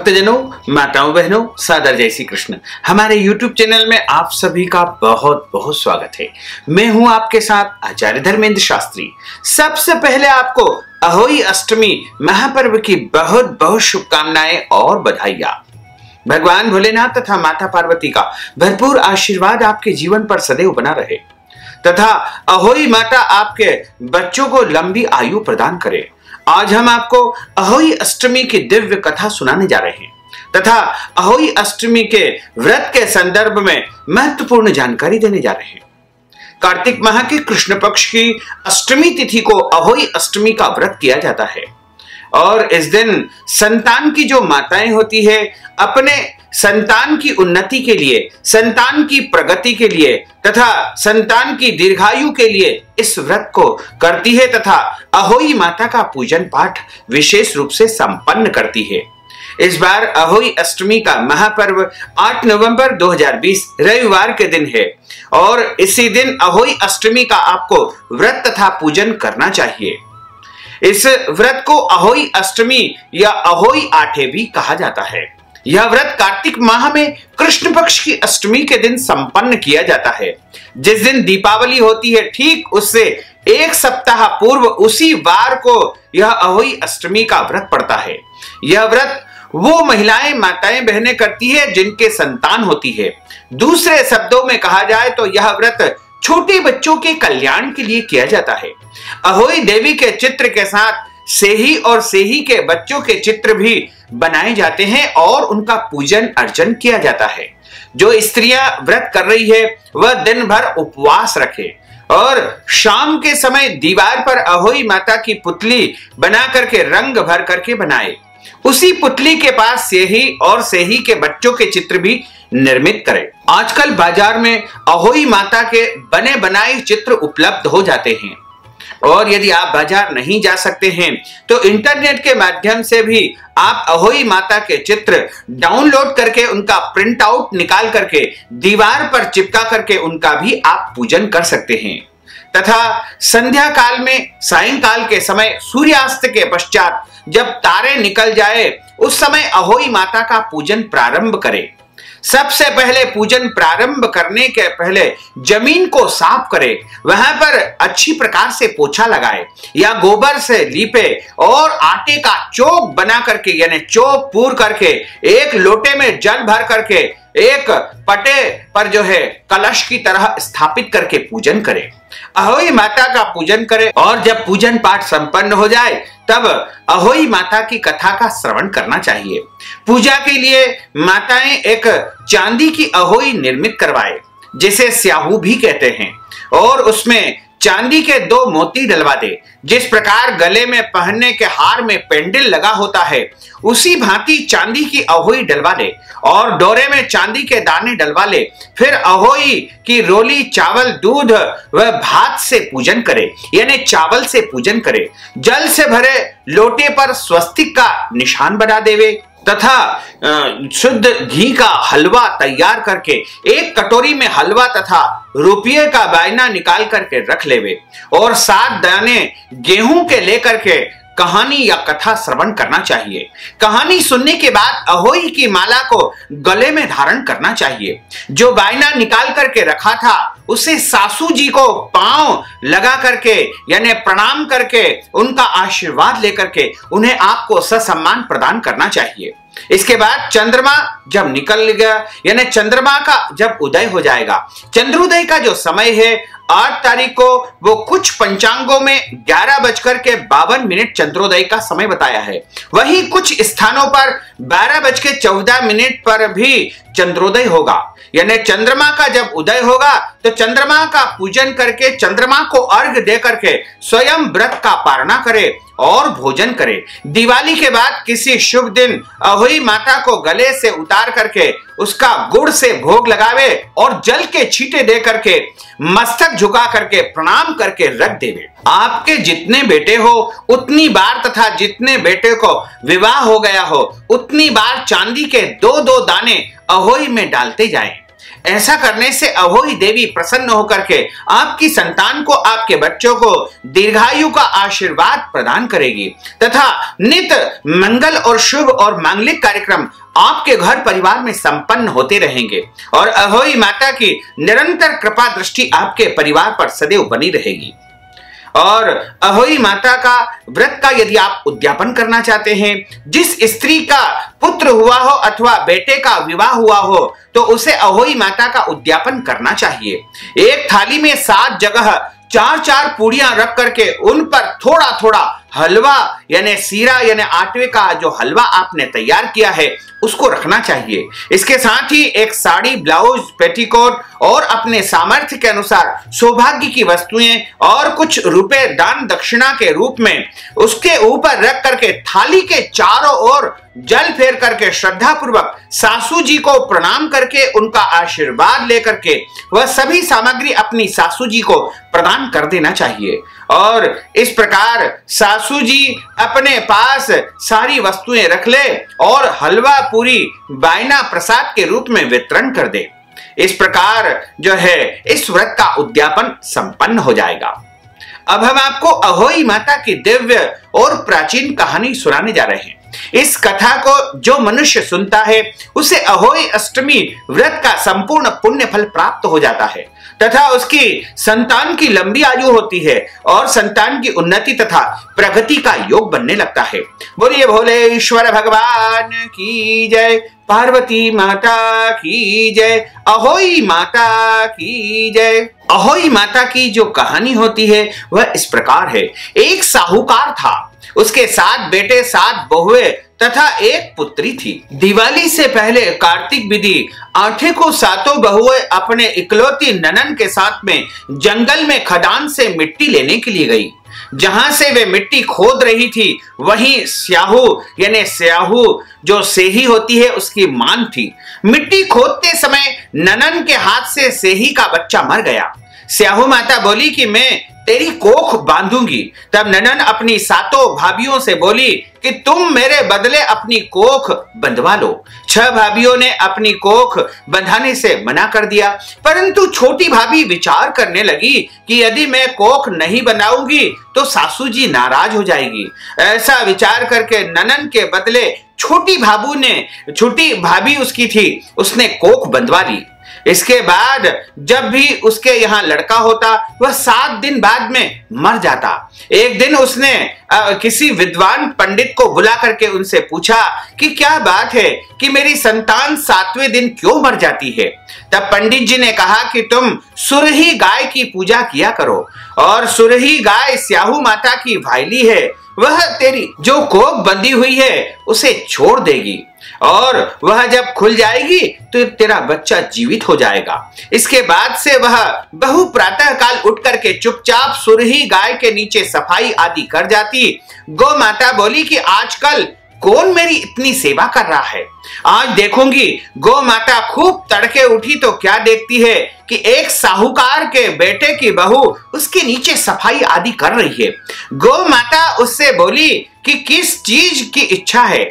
भक्तजनों, माताओं, बहनों, सादर जय श्री कृष्ण। हमारे YouTube चैनल में आप सभी का बहुत बहुत स्वागत है। मैं हूं आपके साथ आचार्य धर्मेंद्र शास्त्री। सबसे पहले आपको अहोई अष्टमी महापर्व की बहुत बहुत शुभकामनाएं और बधाइयां। भगवान भोलेनाथ तथा माता पार्वती का भरपूर आशीर्वाद आपके जीवन पर सदैव बना रहे तथा अहोई माता आपके बच्चों को लंबी आयु प्रदान करे। आज हम आपको अहोई अष्टमी की दिव्य कथा सुनाने जा रहे हैं तथा अहोई अष्टमी के व्रत के संदर्भ में महत्वपूर्ण जानकारी देने जा रहे हैं। कार्तिक माह की कृष्ण पक्ष की अष्टमी तिथि को अहोई अष्टमी का व्रत किया जाता है और इस दिन संतान की जो माताएं होती है अपने संतान की उन्नति के लिए, संतान की प्रगति के लिए तथा संतान की दीर्घायु के लिए इस व्रत को करती है तथा अहोई माता का पूजन पाठ विशेष रूप से संपन्न करती है। इस बार अहोई अष्टमी का महापर्व 8 नवंबर 2020 रविवार के दिन है और इसी दिन अहोई अष्टमी का आपको व्रत तथा पूजन करना चाहिए। इस व्रत को अहोई अष्टमी या अहोई आठे भी कहा जाता है। यह व्रत कार्तिक माह में कृष्ण पक्ष की अष्टमी के दिन संपन्न किया जाता है। जिस दिन दीपावली होती है ठीक उससे एक सप्ताह पूर्व उसी वार को यह अहोई अष्टमी का व्रत पड़ता है। यह व्रत वो महिलाएं, माताएं, बहनें करती है जिनके संतान होती है। दूसरे शब्दों में कहा जाए तो यह व्रत छोटे बच्चों के कल्याण के लिए किया जाता है। अहोई देवी के चित्र के साथ सेही और सेही के बच्चों के चित्र भी बनाए जाते हैं और उनका पूजन अर्चन किया जाता है। जो स्त्रियां व्रत कर रही है वह दिन भर उपवास रखे और शाम के समय दीवार पर अहोई माता की पुतली बना करके रंग भर करके बनाए। उसी पुतली के पास सेही और सेही के बच्चों के चित्र भी निर्मित करें। आजकल बाजार में अहोई माता के बने बनाए चित्र उपलब्ध हो जाते हैं और यदि आप बाजार नहीं जा सकते हैं तो इंटरनेट के माध्यम से भी आप अहोई माता के चित्र डाउनलोड करके उनका प्रिंट आउट निकाल करके दीवार पर चिपका करके उनका भी आप पूजन कर सकते हैं तथा संध्या काल में सायंकाल के समय सूर्यास्त के पश्चात जब तारे निकल जाए उस समय अहोई माता का पूजन प्रारंभ करें। सबसे पहले पूजन प्रारंभ करने के पहले जमीन को साफ करे, वहां पर अच्छी प्रकार से पोछा लगाए या गोबर से लीपे और आटे का चौक बना करके यानी चौक पूर करके एक लोटे में जल भर करके एक पटे पर जो है कलश की तरह स्थापित करके पूजन करे। अहोई माता का पूजन करे और जब पूजन पाठ संपन्न हो जाए तब अहोई माता की कथा का श्रवण करना चाहिए। पूजा के लिए माताएं एक चांदी की अहोई निर्मित करवाए जिसे स्याहू भी कहते हैं और उसमें चांदी के 2 मोती डलवा दे। जिस प्रकार गले में पहनने के हार में पेंडल लगा होता है उसी भांति चांदी की अहोई डलवा ले और डोरे में चांदी के दाने डलवा ले। फिर अहोई की रोली चावल, दूध व भात से पूजन करे यानी चावल से पूजन करे। जल से भरे लोटे पर स्वस्तिक का निशान बना देवे तथा शुद्ध घी का हलवा तैयार करके एक कटोरी में हलवा तथा रुपये का बायना निकाल करके रख लेवे और 7 दाने गेहूं के लेकर के कहानी या कथा श्रवण करना चाहिए। कहानी सुनने के बाद अहोई की माला को गले में धारण करना चाहिए। जो बायना निकाल करके रखा था उसे सासू जी को पांव लगा करके यानी प्रणाम करके उनका आशीर्वाद लेकर के उन्हें आपको ससम्मान प्रदान करना चाहिए। इसके बाद चंद्रमा जब निकल गया यानी चंद्रमा का जब उदय हो जाएगा, चंद्रोदय का जो समय है 8 तारीख को वो कुछ पंचांगों में 11:52 चंद्रोदय का समय बताया है। वहीं कुछ स्थानों पर 12:14 पर भी चंद्रोदय होगा यानी चंद्रमा का जब उदय होगा तो चंद्रमा का पूजन करके चंद्रमा को अर्घ दे करके स्वयं व्रत का पारणा करे और भोजन करे। दिवाली के बाद किसी शुभ दिन अहोई माता को गले से उतार करके उसका गुड़ से भोग लगावे और जल के छींटे दे करके मस्तक झुका करके प्रणाम करके रख देवे। आपके जितने बेटे हो उतनी बार तथा जितने बेटे को विवाह हो गया हो उतनी बार चांदी के 2-2 दाने अहोई में डालते जाएं। ऐसा करने से अहोई देवी प्रसन्न होकर के आपकी संतान को, आपके बच्चों को दीर्घायु का आशीर्वाद प्रदान करेगी तथा नित मंगल और शुभ और मांगलिक कार्यक्रम आपके घर परिवार में संपन्न होते रहेंगे और अहोई माता की निरंतर कृपा दृष्टि आपके परिवार पर सदैव बनी रहेगी। और अहोई माता का व्रत का यदि आप उद्यापन करना चाहते हैं, जिस स्त्री का पुत्र हुआ हो अथवा बेटे का विवाह हुआ हो, तो उसे अहोई माता का उद्यापन करना चाहिए। एक थाली में 7 जगह 4-4 पूड़ियां रख करके उन पर थोड़ा थोड़ा हलवा यानी सीरा यानी आटे का जो हलवा आपने तैयार किया है उसको रखना चाहिए। इसके साथ ही एक साड़ी, ब्लाउज, पेटीकोट और अपने सामर्थ्य के अनुसार सौभाग्य की वस्तुएं और कुछ रुपए दान दक्षिणा के रूप में उसके ऊपर रख करके थाली के चारों ओर जल फेर करके श्रद्धा पूर्वक सासू जी को प्रणाम करके उनका आशीर्वाद लेकर के वह सभी सामग्री अपनी सासू जी को प्रदान कर देना चाहिए। और इस प्रकार सासू जी अपने पास सारी वस्तुएं रख ले और हलवा पूरी बायना प्रसाद के रूप में वितरण कर दे। इस प्रकार जो है इस व्रत का उद्यापन संपन्न हो जाएगा। अब हम आपको अहोई माता की दिव्य और प्राचीन कहानी सुनाने जा रहे हैं। इस कथा को जो मनुष्य सुनता है उसे अहोई अष्टमी व्रत का संपूर्ण पुण्य फल प्राप्त हो जाता है तथा उसकी संतान की लंबी आयु होती है और संतान की उन्नति तथा प्रगति का योग बनने लगता है। बोलिए भोलेश्वर भगवान की जय, पार्वती माता की जय, अहोई माता की जय। अहोई माता की जो कहानी होती है वह इस प्रकार है। एक साहूकार था, उसके 7 बेटे, 7 बहुएं तथा एक पुत्री थी। दिवाली से पहले कार्तिक विधि आठे को 7 बहुएं अपने इकलौती ननन के साथ में जंगल में खदान से मिट्टी लेने के लिए गई। जहां से वे मिट्टी खोद रही थी वहीं स्याहू यानी स्याहू जो सेही होती है उसकी मां थी। मिट्टी खोदते समय ननन के हाथ से सेही का बच्चा मर गया। स्याहू माता बोली कि मैं तेरी कोख बांधूंगी। तब ननन अपनी 7 भाभियों से बोली कि तुम मेरे बदले अपनी कोख बंधवा लो। 6 भाभियों ने अपनी कोख बंधाने से मना कर दिया, परंतु छोटी भाभी विचार करने लगी कि यदि मैं कोख नहीं बनाऊंगी तो सासू जी नाराज हो जाएगी। ऐसा विचार करके ननन के बदले छोटी भाभी उसकी थी, उसने कोख बंधवा ली। इसके बाद जब भी उसके यहाँ लड़का होता वह 7 दिन बाद में मर जाता। एक दिन उसने किसी विद्वान पंडित को बुला करके उनसे पूछा कि क्या बात है कि मेरी संतान 7वें दिन क्यों मर जाती है। तब पंडित जी ने कहा कि तुम सुरही गाय की पूजा किया करो और सुरही गाय स्याहू माता की भाईली है, वह तेरी जो कोख बंधी हुई है उसे छोड़ देगी और वह जब खुल जाएगी तो तेरा बच्चा जीवित हो जाएगा। इसके बाद से वह बहु प्रातः काल उठ करके चुपचाप सुरही गाय के नीचे सफाई आदि कर जाती। गौ माता बोली कि आजकल कौन मेरी इतनी सेवा कर रहा है। आज देखूंगी। गौ माता खूब तड़के उठी तो क्या देखती है कि एक साहूकार के बेटे की बहू उसके नीचे सफाई आदि कर रही है। गौ माता उससे बोली कि किस चीज की इच्छा है,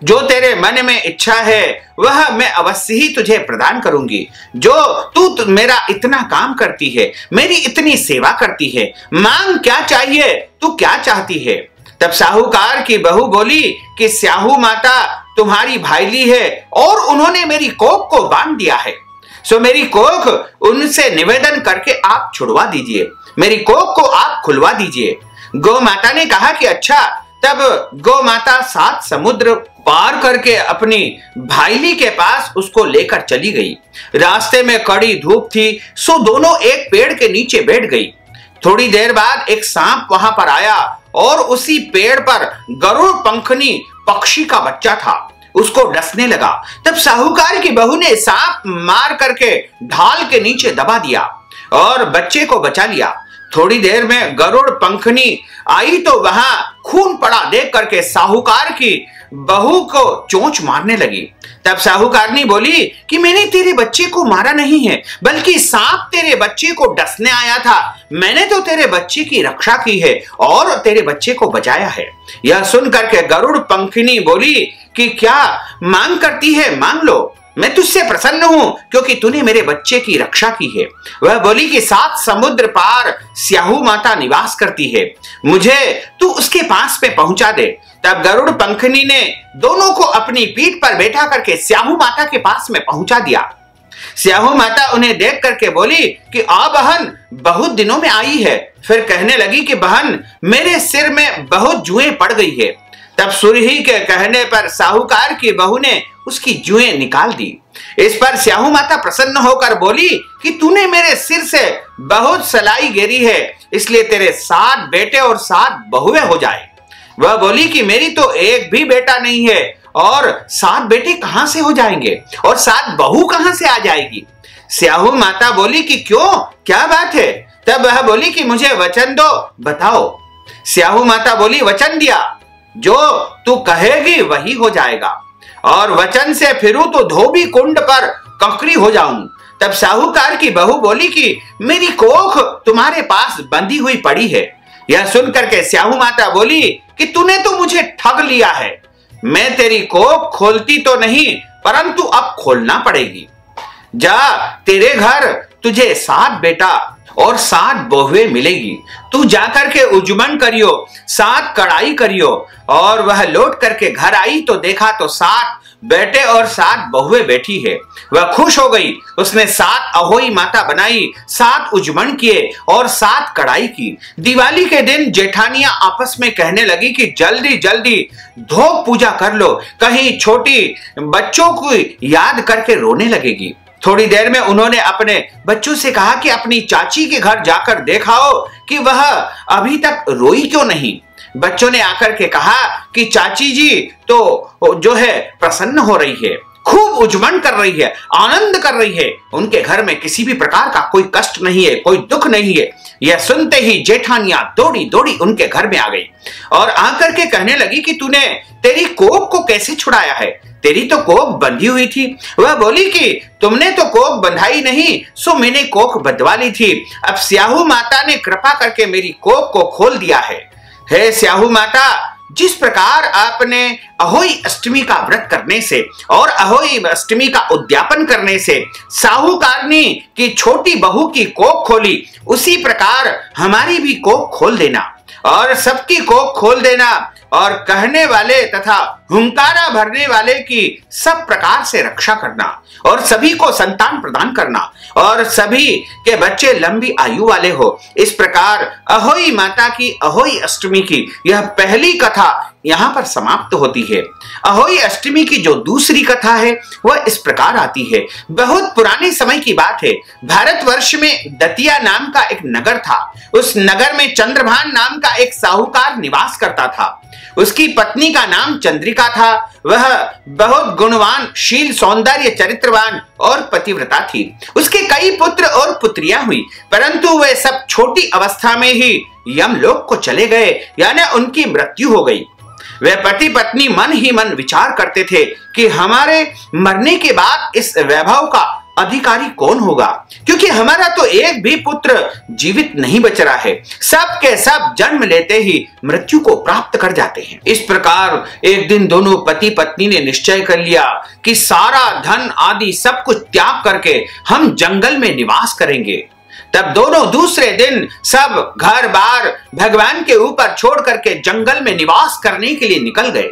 जो तेरे मन में इच्छा है वह मैं अवश्य ही तुझे प्रदान करूंगी। जो तू मेरा इतना काम करती है, मेरी इतनी सेवा करती है, मांग क्या चाहिए, तू क्या चाहती है। तब साहूकार की बहू बोली कि स्याहू माता तुम्हारी भाईली है और उन्होंने मेरी कोख को बांध दिया है, सो मेरी कोख उनसे निवेदन करके आप छुड़वा दीजिए, मेरी कोख को आप खुलवा दीजिए। गौ माता ने कहा कि अच्छा। तब गौ माता 7 समुद्र पार करके अपनी भाईली के पास उसको लेकर चली गई। रास्ते में कड़ी धूप थी, सो दोनों एक पेड़ के नीचे बैठ गई। थोड़ी देर बाद एक सांप वहां पर आया और उसी पेड़ पर गरुड़ पंखनी पक्षी का बच्चा था, उसको डसने लगा। तब साहूकार की बहू ने सांप मार करके ढाल के नीचे दबा दिया और बच्चे को बचा लिया। थोड़ी देर में गरुड़ पंखनी आई तो वहां खून पड़ा देख करके साहूकार की बहू को चोंच मारने लगी। तब साहूकारनी बोली कि मैंने तेरे बच्चे को मारा नहीं है, बल्कि सांप तेरे बच्चे को डसने आया था। मैंने तो तेरे बच्चे की रक्षा की है और तेरे बच्चे को बचाया है। यह सुन करके गरुड़ पंखनी बोली कि क्या मांग करती है, मांग लो। मैं तुझसे प्रसन्न हूं क्योंकि तूने मेरे बच्चे की रक्षा की है। वह बोली कि 7 समुद्र पार स्याहू माता निवास करती है, मुझे तू उसके पास में पहुंचा दे। तब गरुड़ पंखनी ने दोनों को अपनी पीठ पर बैठा करके स्याहू माता के पास में पहुंचा दिया। स्याहू माता उन्हें देख करके बोली कि आ बहन, बहुत दिनों में आई है। फिर कहने लगी कि बहन, मेरे सिर में बहुत जुएं पड़ गई है। तब सुरही के कहने पर साहूकार की बहू ने उसकी जुएं निकाल दी। इस पर स्याहू माता प्रसन्न होकर बोली कि तूने मेरे सिर से बहुत सलाई गिरी है, इसलिए तेरे 7 बेटे और 7 बहुएं हो जाए। वह बोली कि मेरी तो एक भी बेटा नहीं है, और 7 बेटे कहां से हो जाएंगे और 7 बहू कहां से आ जाएगी। स्याहू माता बोली कि क्यों, क्या बात है। तब वह बोली कि मुझे वचन दो, बताओ। स्याहू माता बोली, वचन दिया, जो तू कहेगी वही हो जाएगा, और वचन से फिरूं तो धोबी कुंड पर कंकरी हो जाऊं। तब साहूकार की बहू बोली कि मेरी कोख तुम्हारे पास बंधी हुई पड़ी है। यह सुनकर के स्याहू माता बोली कि तूने तो मुझे ठग लिया है, मैं तेरी कोख खोलती तो नहीं, परंतु अब खोलना पड़ेगी। जा, तेरे घर तुझे 7 बेटा और 7 बहुएं मिलेगी। तू जाकर के उजमन करियो, 7 कड़ाई करियो। और वह लौट करके घर आई तो देखा तो 7 बेटे और 7 बहुएं बैठी है। वह खुश हो गई, उसने 7 अहोई माता बनाई, 7 उजमन किए और 7 कड़ाई की। दिवाली के दिन जेठानियां आपस में कहने लगी कि जल्दी जल्दी धोक पूजा कर लो, कहीं छोटी बच्चों को याद करके रोने लगेगी। थोड़ी देर में उन्होंने अपने बच्चों से कहा कि अपनी चाची के घर जाकर देखाओ कि वह अभी तक रोई क्यों नहीं। बच्चों ने आकर के कहा कि चाची जी तो जो है प्रसन्न हो रही है, खूब उजमन कर रही है, आनंद कर रही है, उनके घर में किसी भी प्रकार का कोई कष्ट नहीं है, कोई दुख नहीं है। यह सुनते ही जेठानियां दौड़ी दौड़ी उनके घर में आ गई और आकर के कहने लगी कि तूने तेरी कोख को कैसे छुड़ाया है, तेरी तो कोख बंधी हुई थी। वह बोली कि तुमने तो कोख बंधाई नहीं, सो मैंने कोख बंधवा ली थी। अब स्याहू माता ने कृपा करके मेरी कोख को खोल दिया है। हे स्याहू माता, जिस प्रकार आपने अहोई अष्टमी का व्रत करने से और अहोई अष्टमी का उद्यापन करने से साहूकारनी की छोटी बहू की कोख खोली, उसी प्रकार हमारी भी कोख खोल देना और सबकी कोख खोल देना, और कहने वाले तथा हुंकारा भरने वाले की सब प्रकार से रक्षा करना, और सभी को संतान प्रदान करना, और सभी के बच्चे लंबी आयु वाले हो। इस प्रकार अहोई माता की अहोई अष्टमी की यह पहली कथा यहाँ पर समाप्त होती है। अहोई अष्टमी की जो दूसरी कथा है वह इस प्रकार आती है। बहुत पुराने समय की बात है। भारतवर्ष में दतिया नाम का एक नगर था। उस नगर में चंद्रभान नाम का एक साहूकार निवास करता था। उसकी पत्नी का नाम चंद्रिका था। वह बहुत गुणवान, शील, सौंदर्य, चरित्रवान और पतिव्रता थी। उसके कई पुत्र और पुत्रियां हुई, परंतु वे सब छोटी अवस्था में ही यमलोक को चले गए, यानी उनकी मृत्यु हो गई। वे पति पत्नी मन ही मन विचार करते थे कि हमारे मरने के बाद इस वैभव का अधिकारी कौन होगा, क्योंकि हमारा तो एक भी पुत्र जीवित नहीं बच रहा है। सब के सब जन्म लेते ही मृत्यु को प्राप्त कर जाते हैं। इस प्रकार एक दिन दोनों पति पत्नी ने निश्चय कर लिया कि सारा धन आदि सब कुछ त्याग करके हम जंगल में निवास करेंगे। तब दोनों दूसरे दिन सब घर बार भगवान के ऊपर छोड़ करके जंगल में निवास करने के लिए निकल गए।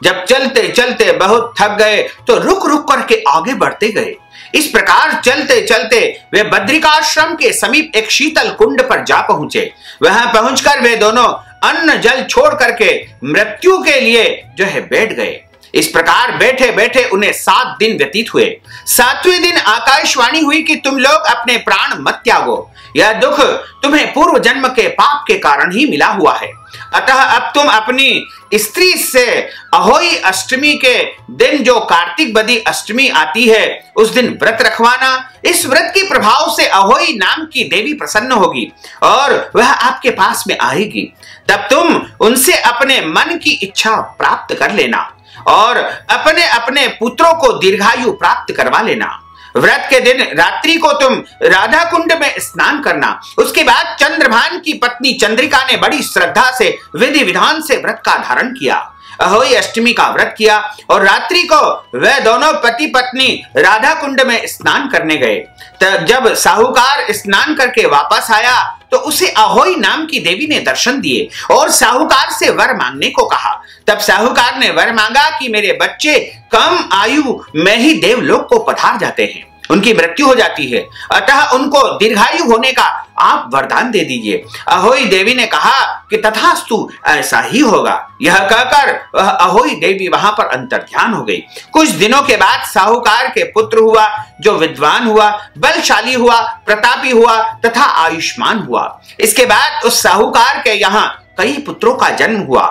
जब चलते चलते बहुत थक गए तो रुक रुक करके आगे बढ़ते गए। इस प्रकार चलते चलते वे बद्रिकाश्रम के समीप एक शीतल कुंड पर जा पहुंचे। वहां पहुंचकर वे दोनों अन्न जल छोड़ करके मृत्यु के लिए जो है बैठ गए। इस प्रकार बैठे बैठे उन्हें 7 दिन व्यतीत हुए। 7वें दिन आकाशवाणी हुई कि तुम लोग अपने प्राण मत त्यागो, यह दुख तुम्हें पूर्व जन्म के पाप के कारण ही मिला हुआ है। अतः अब तुम अपनी स्त्री से अहोई अष्टमी के दिन, जो कार्तिक बदी अष्टमी आती है, उस दिन व्रत रखवाना। इस व्रत के प्रभाव से अहोई नाम की देवी प्रसन्न होगी और वह आपके पास में आएगी। तब तुम उनसे अपने मन की इच्छा प्राप्त कर लेना और अपने अपने पुत्रों को दीर्घायु प्राप्त करवा लेना। व्रत के दिन रात्रि को तुम राधा कुंड में स्नान करना। उसके बाद चंद्रभान की पत्नी चंद्रिका ने बड़ी श्रद्धा से विधि विधान से व्रत का धारण किया। अहोई अष्टमी का व्रत किया और रात्रि को वे दोनों पति पत्नी राधा कुंड में स्नान करने गए। तब जब साहूकार स्नान करके वापस आया तो उसे अहोई नाम की देवी ने दर्शन दिए और साहूकार से वर मांगने को कहा। तब साहूकार ने वर मांगा कि मेरे बच्चे कम आयु में ही देवलोक को पधार जाते हैं, उनकी मृत्यु हो जाती है, अतः उनको दीर्घायु होने का आप वरदान दे दीजिए। अहोई देवी ने कहा कि तथास्तु, ऐसा ही होगा। यह कहकर वह अहोई देवी वहां पर अंतर्ध्यान हो गई। कुछ दिनों के बाद साहूकार के पुत्र हुआ, जो विद्वान हुआ, बलशाली हुआ, प्रतापी हुआ तथा आयुष्मान हुआ। इसके बाद उस साहूकार के यहाँ कई पुत्रों का जन्म हुआ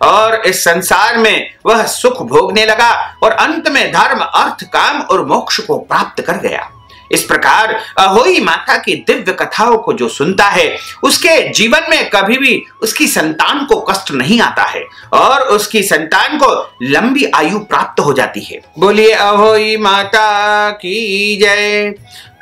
और इस संसार में वह सुख भोगने लगा और अंत में धर्म, अर्थ, काम और मोक्ष को प्राप्त कर गया। इस प्रकार अहोई माता की दिव्य कथाओं को जो सुनता है उसके जीवन में कभी भी उसकी संतान को कष्ट नहीं आता है और उसकी संतान को लंबी आयु प्राप्त हो जाती है। बोलिए अहोई माता की जय,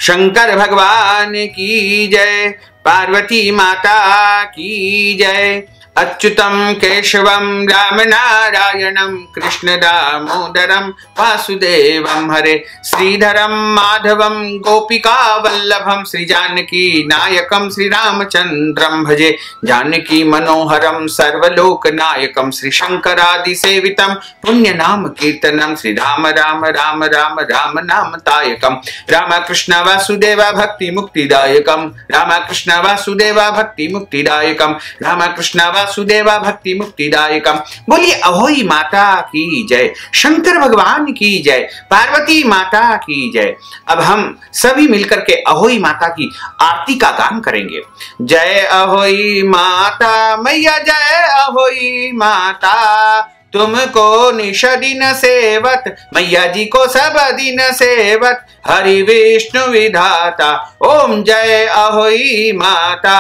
शंकर भगवान की जय, पार्वती माता की जय। अच्युतम केशवम राम नारायणम कृष्ण दामोदरम वासुदेवम हरे, श्रीधरम माधवम गोपिका वल्लभम, श्री जानकी नायकम श्री रामचंद्रम भजे, जानकी मनोहरम सर्वलोक नायकम, श्री शंकरादि सेवितम पुण्य नाम कीर्तनम, श्री राम राम राम राम राम नाम तायकम, राम कृष्ण वासुदेव भक्ति मुक्तिदायकम, राम कृष्ण वासुदेव भक्ति मुक्तिदायकम, राम कृष्ण वासुदेवा भक्ति मुक्तिदायकम। बोलिए अहोई माता की जय, शंकर भगवान की जय, पार्वती माता की जय। अब हम सभी मिलकर के अहोई माता की आरती का गान करेंगे। जय अहोई माता मैया, जय अहोई माता, तुमको निश दिन सेवत, मैया जी को सब दिन सेवत, हरि विष्णु विधाता, ओम जय अहोई माता।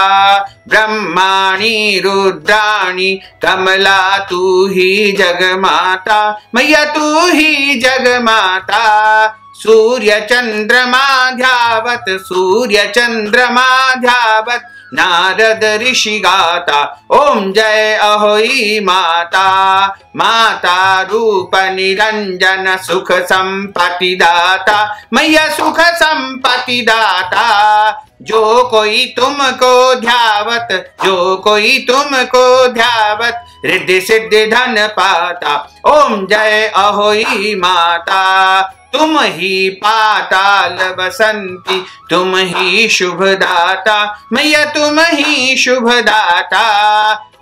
ब्रह्माणी रुद्राणी कमला तू ही जगमाता, मैया तू ही जगमाता, सूर्य चंद्रमा ध्यावत, सूर्य चंद्रमा ध्यावत, नारद ऋषि गाता, ओम जय अहोई माता। माता रूप निरंजन सुख संपत्ति दाता, मैया सुख संपत्ति दाता, जो कोई तुमको ध्यावत, जो कोई तुमको ध्यावत, रिद्धि सिद्धि धन पाता, ओम जय अहोई माता। तुम ही पाताल बसंती, तुम ही शुभ दाता, मैया तुम ही शुभ दाता,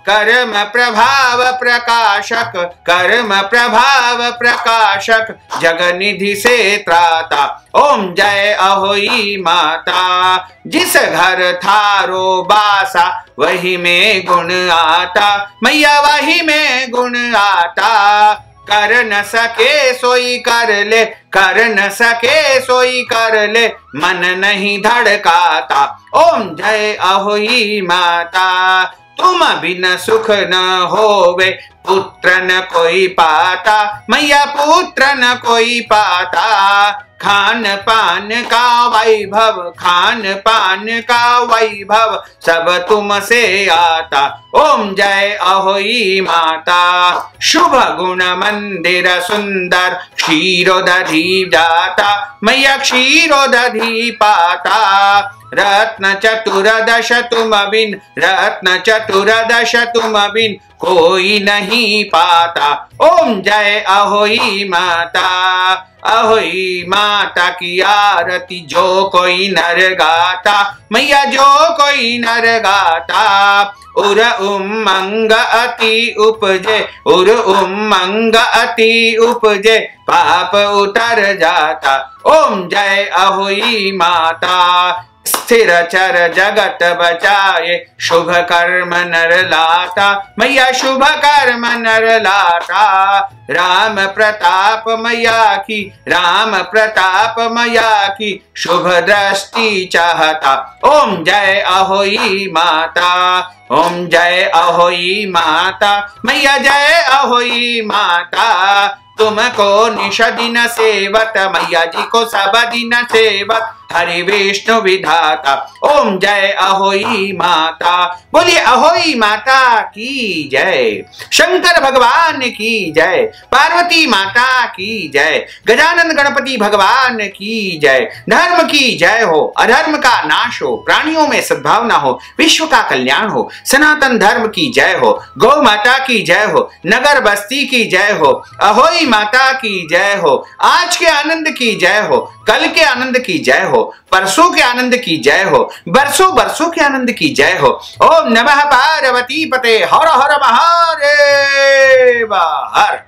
कर्म प्रभाव प्रकाशक, कर्म प्रभाव प्रकाशक, जगनिधि से त्राता, ओम जय अहोई माता। जिस घर थारो बासा वही में गुण आता, मैया वही में गुण आता, कर न सके सोई कर ले, कर न सके सोई कर ले, मन नहीं धड़काता, ओम जय अहोई माता। तुम बिन सुख न होवे, पुत्र न कोई पाता, मैया पुत्र न कोई पाता, खान पान का वैभव, खान पान का वैभव, सब तुमसे आता, ओम जय अहोई माता। शुभ गुण मंदिर सुंदर, क्षीरोदधि जाता, मैया क्षीरोदधि पाता, रत्न चतुर्दश तुम बिन, रत्न चतुर्दश तुम बिन, कोई नहीं पाता, ओम जय अहोई माता। अहोई माता की आरती जो कोई नर गाता, मैया जो कोई नर गाता, उर उमंग अति उपजे, उर उमंग अति उपजे, पाप उतर जाता, ओम जय अहोई माता। स्थिर चर जगत बचाए, शुभ कर्म नर लाता, मैया शुभ कर्म नर लाता, राम प्रताप मैया की, राम प्रताप मैया की, शुभ दृष्टि चाहता, ओम जय अहोई माता, ओम जय अहोई माता, मैया जय अहोई माता। तुमको निश दिन सेवत, मैया जी को सब दिन सेवत, हरि विष्णु विधाता। ओम जय अहोई माता। बोलिए अहोई माता की जय। शंकर भगवान की जय। पार्वती माता की जय। गजानन गणपति भगवान की जय। धर्म की जय हो, अधर्म का नाश हो, प्राणियों में सद्भावना हो, विश्व का कल्याण हो। सनातन धर्म की जय हो। गौ माता की जय हो। नगर बस्ती की जय हो। अहोई माता की जय हो। आज के आनंद की जय हो। कल के आनंद की जय हो। परसों के आनंद की जय हो। बरसों बरसों के आनंद की जय हो। ओम नमः पार्वती पते हर हर महादेव हर।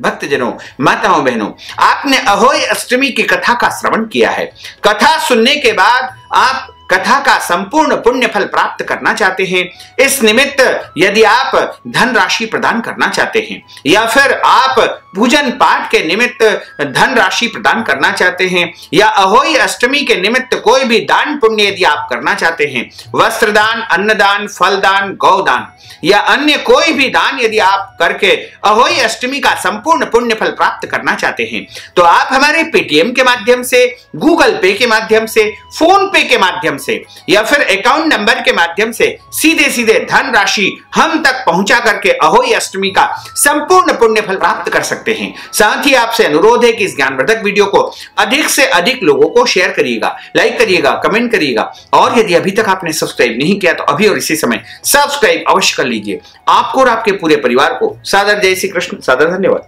भक्तजनों, माताओं, बहनों, आपने अहोई अष्टमी की कथा का श्रवण किया है। कथा सुनने के बाद आप कथा का संपूर्ण पुण्य फल प्राप्त करना चाहते हैं। इस निमित्त यदि आप धन राशि प्रदान करना चाहते हैं या फिर आप पूजन पाठ के निमित्त धन राशि प्रदान करना चाहते हैं या अहोई अष्टमी के निमित्त कोई भी दान पुण्य यदि आप करना चाहते हैं, वस्त्र दान, अन्नदान, फल दान, गौदान या अन्य कोई भी दान यदि आप करके अहोई अष्टमी का संपूर्ण पुण्य फल प्राप्त करना चाहते हैं, तो आप हमारे पेटीएम के माध्यम से, गूगल पे के माध्यम से, फोन पे के माध्यम से या फिर अकाउंट नंबर के माध्यम से सीधे सीधे धन राशि हम तक पहुंचा करके अहोई अष्टमी का संपूर्ण पुण्य फल प्राप्त कर सकते हैं। साथ ही आपसे अनुरोध है कि इस ज्ञानवर्धक वीडियो को अधिक से अधिक लोगों को शेयर करिएगा, लाइक करिएगा, कमेंट करिएगा और यदि अभी तक आपने सब्सक्राइब नहीं किया तो अभी और इसी समय सब्सक्राइब अवश्य कर लीजिए। आपको और आपके पूरे परिवार को सादर जय श्री कृष्ण, सादर धन्यवाद।